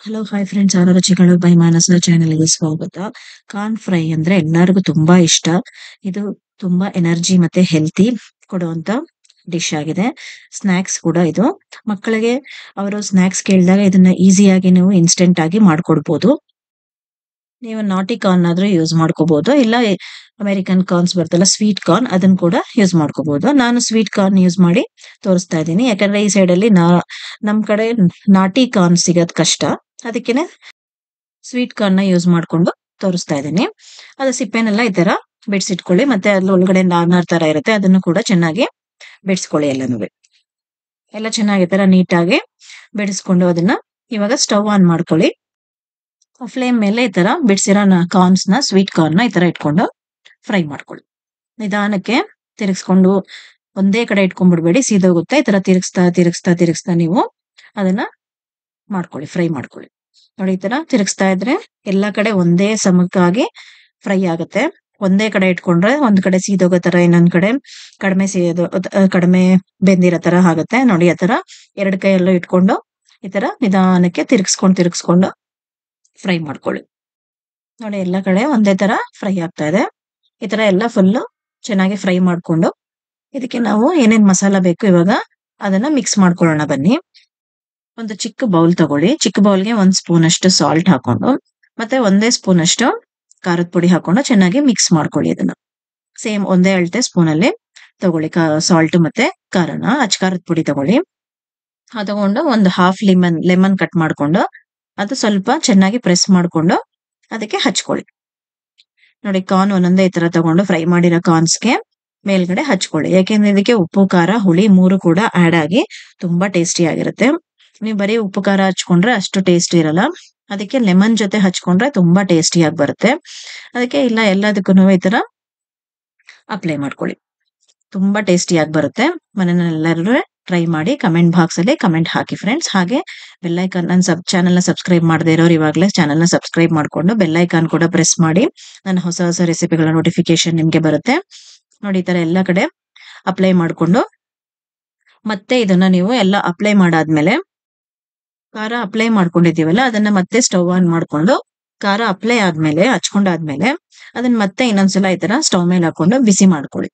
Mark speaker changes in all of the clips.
Speaker 1: Hello hi friends, ರುಚಿಗಳು by ಮಾನಸ ಚಾನೆಲ್ಗೆ ಸ್ವಾಗತ. Corn fry ಅಂದ್ರೆ ಎಲ್ಲರಿಗೂ ತುಂಬಾ ಇಷ್ಟ. ಇದು ತುಂಬಾ ಎನರ್ಜಿ ಮತ್ತೆ ಹೆಲ್ತಿ ಕೊಡುವಂತ ಡಿಶ್ ಆಗಿದೆ. ಸ್ನಾಕ್ಸ್ ಕೂಡ ಇದು. ಮಕ್ಕಳಿಗೆ ಅವರು ಸ್ನಾಕ್ಸ್ ಕೇಳಿದಾಗ ಇದನ್ನ ಈಸಿಯಾಗಿ ನೀವು ಇನ್ಸ್ಟೆಂಟ್ ಆಗಿ ಮಾಡ್ಕೊಡ್ಬೋದು. ನೀವು ನಾಟಿ ಕಾರ್ನ್ ಆದ್ರೂ ಯೂಸ್ ಮಾಡ್ಕೋಬಹುದು, ಇಲ್ಲ ಅಮೆರಿಕನ್ ಕಾರ್ನ್ಸ್ ಬರ್ತಲ್ಲ ಸ್ವೀಟ್ ಕಾರ್ನ್, ಅದನ್ನ ಕೂಡ ಯೂಸ್ ಮಾಡ್ಕೋಬಹುದು. ನಾನು ಸ್ವೀಟ್ ಕಾರ್ನ್ ಯೂಸ್ ಮಾಡಿ ತೋರಿಸ್ತಾ ಇದ್ದೀನಿ, ಯಾಕಂದ್ರೆ ಈ ಸೈಡ್ ಅಲ್ಲಿ ನಮ್ ಕಡೆ ನಾಟಿ ಕಾರ್ನ್ ಸಿಗೋದ್ ಕಷ್ಟ. ಅದಕ್ಕೇನೆ ಸ್ವೀಟ್ ಕಾರ್ನ್ ನ ಯೂಸ್ ಮಾಡ್ಕೊಂಡು ತೋರಿಸ್ತಾ ಇದ್ದೀನಿ. ಅದು ಸಿಪ್ಪೆನೆಲ್ಲ ಈ ತರ ಬಿಡಿಸಿಟ್ಕೊಳ್ಳಿ, ಮತ್ತೆ ಅದ್ರ ಒಳಗಡೆ ನಾರ್ ತರ ಇರುತ್ತೆ, ಅದನ್ನು ಕೂಡ ಚೆನ್ನಾಗಿ ಬಿಡಿಸ್ಕೊಳ್ಳಿ. ಎಲ್ಲ ಚೆನ್ನಾಗಿ ಈ ತರ ನೀಟಾಗಿ ಬಿಡಿಸ್ಕೊಂಡು ಅದನ್ನ ಇವಾಗ ಸ್ಟವ್ ಆನ್ ಮಾಡ್ಕೊಳ್ಳಿ. ಫ್ಲೇಮ್ ಮೇಲೆ ಈ ತರ ಬಿಡಿಸಿರೋ ಕಾರ್ನ್ಸ್ ನ ಸ್ವೀಟ್ ಕಾರ್ನ್ ನ ಈ ತರ ಇಟ್ಕೊಂಡು ಫ್ರೈ ಮಾಡ್ಕೊಳ್ಳಿ. ನಿಧಾನಕ್ಕೆ ತಿರುಗಿಸ್ಕೊಂಡು ಒಂದೇ ಕಡೆ ಇಟ್ಕೊಂಡ್ಬಿಡ್ಬೇಡಿ, ಸೀದೋಗುತ್ತೆ. ಈ ತರ ತಿರುಗಿಸ್ತಾ ತಿರುಗಿಸ್ತಾ ತಿರುಗಿಸ್ತಾ ನೀವು ಅದನ್ನ ಮಾಡ್ಕೊಳ್ಳಿ, ಫ್ರೈ ಮಾಡ್ಕೊಳ್ಳಿ. ನೋಡಿ, ಈ ತರ ತಿರುಗಿಸ್ತಾ ಇದ್ರೆ ಎಲ್ಲಾ ಕಡೆ ಒಂದೇ ಸಮಕ್ಕಾಗಿ ಫ್ರೈ ಆಗುತ್ತೆ. ಒಂದೇ ಕಡೆ ಇಟ್ಕೊಂಡ್ರೆ ಒಂದ್ ಕಡೆ ಸೀದೋಗೋ ತರ, ಇನ್ನೊಂದ್ ಕಡೆ ಕಡಿಮೆ ಬೆಂದಿರೋ ತರ ಆಗುತ್ತೆ. ನೋಡಿ, ಆ ತರ ಎರಡ್ ಕೈಯಲ್ಲೂ ಇಟ್ಕೊಂಡು ಈ ತರ ನಿಧಾನಕ್ಕೆ ತಿರುಗಿಸ್ಕೊಂಡು ಫ್ರೈ ಮಾಡ್ಕೊಳ್ಳಿ. ನೋಡಿ, ಎಲ್ಲಾ ಕಡೆ ಒಂದೇ ತರ ಫ್ರೈ ಆಗ್ತಾ ಇದೆ. ಈ ತರ ಎಲ್ಲ ಫುಲ್ ಚೆನ್ನಾಗಿ ಫ್ರೈ ಮಾಡ್ಕೊಂಡು ಇದಕ್ಕೆ ನಾವು ಏನೇನ್ ಮಸಾಲ ಬೇಕು ಇವಾಗ ಅದನ್ನ ಮಿಕ್ಸ್ ಮಾಡ್ಕೊಳ್ಳೋಣ ಬನ್ನಿ. ಒಂದು ಚಿಕ್ಕ ಬೌಲ್ ತಗೊಳ್ಳಿ. ಚಿಕ್ಕ ಬೌಲ್ಗೆ 1 ಸ್ಪೂನ್ ಅಷ್ಟು ಸಾಲ್ಟ್ ಹಾಕೊಂಡು, ಮತ್ತೆ 1 ಸ್ಪೂನ್ ಅಷ್ಟು ಖಾರದ ಪುಡಿ ಹಾಕೊಂಡು ಚೆನ್ನಾಗಿ ಮಿಕ್ಸ್ ಮಾಡ್ಕೊಳ್ಳಿ. ಇದನ್ನ ಸೇಮ್ ಒಂದೇ ಅಳತೆ ಸ್ಪೂನ್ ಅಲ್ಲಿ ತಗೊಳ್ಳಿ. ಸಾಲ್ಟ್ ಮತ್ತೆ ಖಾರನ, ಅಚ್ಚ ಖಾರದ ಪುಡಿ ತಗೊಳ್ಳಿ. ತಗೊಂಡು ಒಂದು ಹಾಫ್ ಲೆಮನ್ ಕಟ್ ಮಾಡ್ಕೊಂಡು ಅದು ಸ್ವಲ್ಪ ಚೆನ್ನಾಗಿ ಪ್ರೆಸ್ ಮಾಡ್ಕೊಂಡು ಅದಕ್ಕೆ ಹಚ್ಕೊಳ್ಳಿ. ನೋಡಿ, ಕಾರ್ನ್ ಒಂದೊಂದೇ ಈ ತರ ತಗೊಂಡು ಫ್ರೈ ಮಾಡಿರೋ ಕಾರ್ನ್ಸ್ಗೆ ಮೇಲ್ಗಡೆ ಹಚ್ಕೊಳ್ಳಿ. ಯಾಕೆಂದ್ರೆ ಇದಕ್ಕೆ ಉಪ್ಪು, ಖಾರ, ಹುಳಿ 3 ಕೂಡ ಆಡ್ ಆಗಿ ತುಂಬಾ ಟೇಸ್ಟಿ ಆಗಿರುತ್ತೆ. ನೀವು ಬರೀ ಉಪ್ಪು ಖಾರ ಹಚ್ಕೊಂಡ್ರೆ ಅಷ್ಟು ಟೇಸ್ಟ್ ಇರಲ್ಲ. ಅದಕ್ಕೆ ಲೆಮನ್ ಜೊತೆ ಹಚ್ಕೊಂಡ್ರೆ ತುಂಬಾ ಟೇಸ್ಟಿ ಆಗಿ ಬರುತ್ತೆ. ಅದಕ್ಕೆ ಇಲ್ಲ ಎಲ್ಲದಕ್ಕೂ ಈ ತರ ಅಪ್ಲೈ ಮಾಡ್ಕೊಳ್ಳಿ. ತುಂಬಾ ಟೇಸ್ಟಿ ಆಗಿ ಬರುತ್ತೆ. ಮನೆಯಲ್ಲೆಲ್ಲರೂ ಟ್ರೈ ಮಾಡಿ ಕಮೆಂಟ್ ಬಾಕ್ಸ್ ಅಲ್ಲಿ ಕಮೆಂಟ್ ಹಾಕಿ ಫ್ರೆಂಡ್ಸ್. ಹಾಗೆ ಬೆಲ್ ಐಕಾನ್, ನನ್ನ ಚಾನೆಲ್ ನ ಸಬ್ಸ್ಕ್ರೈಬ್ ಮಾಡದೇ ಇರೋರು ಇವಾಗಲೇ ಚಾನೆಲ್ ನ ಸಬ್ಸ್ಕ್ರೈಬ್ ಮಾಡ್ಕೊಂಡು ಬೆಲ್ ಐಕಾನ್ ಕೂಡ ಪ್ರೆಸ್ ಮಾಡಿ. ನನ್ನ ಹೊಸ ಹೊಸ ರೆಸಿಪಿಗಳ ನೋಟಿಫಿಕೇಶನ್ ನಿಮ್ಗೆ ಬರುತ್ತೆ. ನೋಡಿ, ಈ ತರ ಎಲ್ಲಾ ಕಡೆ ಅಪ್ಲೈ ಮಾಡ್ಕೊಂಡು ಮತ್ತೆ ಇದನ್ನ ನೀವು ಎಲ್ಲ ಅಪ್ಲೈ ಮಾಡಾದ್ಮೇಲೆ ಖಾರ ಅಪ್ಲೈ ಮಾಡ್ಕೊಂಡಿದೀವಲ್ಲ ಅದನ್ನ ಮತ್ತೆ ಸ್ಟವ್ ಆನ್ ಮಾಡ್ಕೊಂಡು ಖಾರ ಅಪ್ಲೈ ಆದ್ಮೇಲೆ ಹಚ್ಕೊಂಡಾದ್ಮೇಲೆ ಅದನ್ನ ಮತ್ತೆ ಇನ್ನೊಂದ್ಸಲ ಈ ತರ ಸ್ಟವ್ ಮೇಲೆ ಹಾಕೊಂಡು ಬಿಸಿ ಮಾಡ್ಕೊಳ್ಳಿ.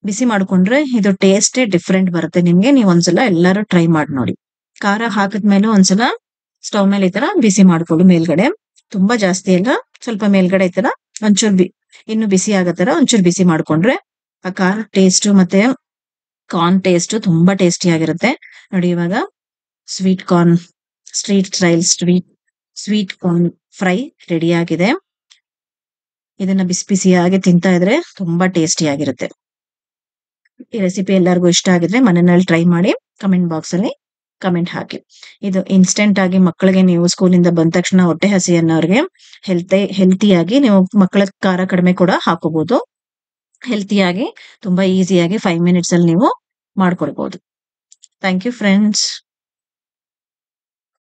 Speaker 1: ಬಿಸಿ ಮಾಡ್ಕೊಂಡ್ರೆ ಇದು ಟೇಸ್ಟೇ ಡಿಫ್ರೆಂಟ್ ಬರುತ್ತೆ ನಿಮ್ಗೆ. ನೀವು ಒಂದ್ಸಲ ಎಲ್ಲರೂ ಟ್ರೈ ಮಾಡಿ ನೋಡಿ. ಖಾರ ಹಾಕಿದ್ಮೇಲೆ ಒಂದ್ಸಲ ಸ್ಟವ್ ಮೇಲೆ ಈ ತರ ಬಿಸಿ ಮಾಡ್ಕೊಳ್ಳಿ. ಮೇಲ್ಗಡೆ ತುಂಬಾ ಜಾಸ್ತಿ ಎಲ್ಲ, ಸ್ವಲ್ಪ ಮೇಲ್ಗಡೆ ಈ ತರ ಒಂಚೂರು ಇನ್ನು ಬಿಸಿ ಆಗೋ ತರ ಒಂಚೂರು ಬಿಸಿ ಮಾಡ್ಕೊಂಡ್ರೆ ಆ ಖಾರ ಟೇಸ್ಟ್ ಮತ್ತೆ ಕಾರ್ನ್ ಟೇಸ್ಟ್ ತುಂಬಾ ಟೇಸ್ಟಿ ಆಗಿರುತ್ತೆ. ನೋಡಿ, ಇವಾಗ street style sweet corn fry ready ಆಗಿದೆ. ಇದನ್ನ ಬಿಸಿ ಬಿಸಿಯಾಗಿ ತಿಂತಾ ಇದ್ರೆ ತುಂಬಾ ಟೇಸ್ಟಿ ಆಗಿರುತ್ತೆ. ಈ ರೆಸಿಪಿ ಎಲ್ಲರಿಗೂ ಇಷ್ಟ ಆಗಿದ್ರೆ ಮನೆಯಲ್ಲಿ ಟ್ರೈ ಮಾಡಿ ಕಮೆಂಟ್ ಬಾಕ್ಸ್ ಅಲ್ಲಿ ಕಮೆಂಟ್ ಹಾಕಿ. ಇದು ಇನ್ಸ್ಟೆಂಟ್ ಆಗಿ ಮಕ್ಕಳಿಗೆ ನೀವು ಸ್ಕೂಲಿಂದ ಬಂದ ತಕ್ಷಣ ಹೊಟ್ಟೆ ಹಸಿ ಅನ್ನೋರಿಗೆ ಹೆಲ್ತಿಯಾಗಿ ನೀವು ಮಕ್ಕಳ ಖಾರ ಕಡಿಮೆ ಕೂಡ ಹಾಕೋಬಹುದು. ಹೆಲ್ತಿಯಾಗಿ ತುಂಬಾ ಈಸಿಯಾಗಿ 5 ಮಿನಿಟ್ಸ್ ಅಲ್ಲಿ ನೀವು ಮಾಡ್ಕೊಡ್ಬಹುದು. Thank you friends.